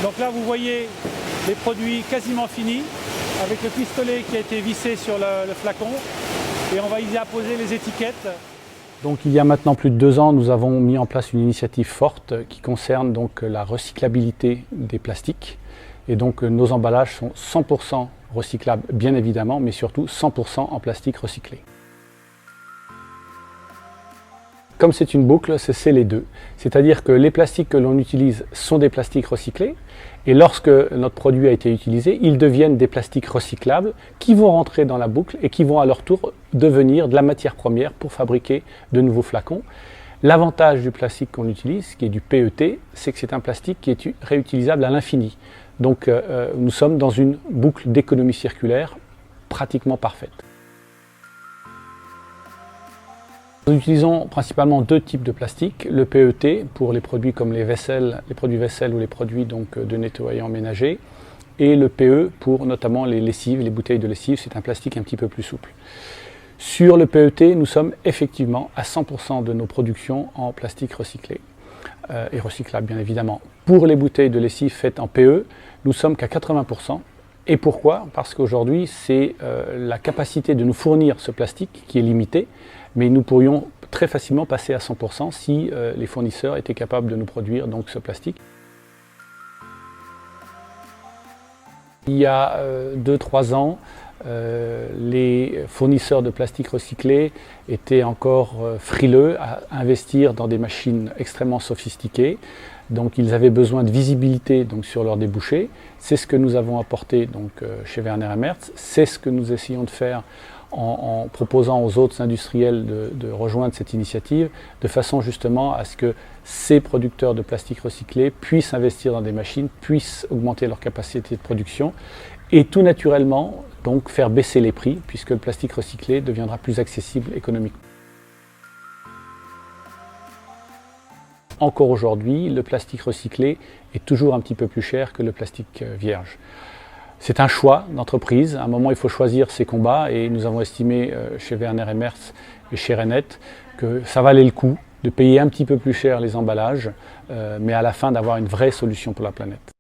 Donc là, vous voyez les produits quasiment finis, avec le pistolet qui a été vissé sur le flacon, et on va y apposer les étiquettes. Donc il y a maintenant plus de 2 ans, nous avons mis en place une initiative forte qui concerne donc la recyclabilité des plastiques. Et donc nos emballages sont 100% recyclables, bien évidemment, mais surtout 100% en plastique recyclé. Comme c'est une boucle, c'est les deux. C'est-à-dire que les plastiques que l'on utilise sont des plastiques recyclés, et lorsque notre produit a été utilisé, ils deviennent des plastiques recyclables qui vont rentrer dans la boucle et qui vont à leur tour devenir de la matière première pour fabriquer de nouveaux flacons. L'avantage du plastique qu'on utilise, qui est du PET, c'est que c'est un plastique qui est réutilisable à l'infini. Donc nous sommes dans une boucle d'économie circulaire pratiquement parfaite. Nous utilisons principalement 2 types de plastique, le PET pour les produits comme les produits vaisselle ou les produits donc, de nettoyants ménagers, et le PE pour notamment les lessives, les bouteilles de lessive, c'est un plastique un petit peu plus souple. Sur le PET, nous sommes effectivement à 100% de nos productions en plastique recyclé et recyclable bien évidemment. Pour les bouteilles de lessive faites en PE, nous sommes qu'à 80%. Et pourquoi? Parce qu'aujourd'hui, c'est la capacité de nous fournir ce plastique qui est limitée, mais nous pourrions très facilement passer à 100% si les fournisseurs étaient capables de nous produire donc, ce plastique. Il y a 2-3 ans, les fournisseurs de plastique recyclé étaient encore frileux à investir dans des machines extrêmement sophistiquées. Donc ils avaient besoin de visibilité donc, sur leurs débouchés. C'est ce que nous avons apporté donc, chez Werner & Merz. C'est ce que nous essayons de faire en proposant aux autres industriels de rejoindre cette initiative, de façon justement à ce que ces producteurs de plastique recyclé puissent investir dans des machines, puissent augmenter leur capacité de production et tout naturellement donc, faire baisser les prix puisque le plastique recyclé deviendra plus accessible économiquement. Encore aujourd'hui, le plastique recyclé est toujours un petit peu plus cher que le plastique vierge. C'est un choix d'entreprise. À un moment, il faut choisir ses combats et nous avons estimé chez Werner & Merz et chez Rennet que ça valait le coup de payer un petit peu plus cher les emballages, mais à la fin d'avoir une vraie solution pour la planète.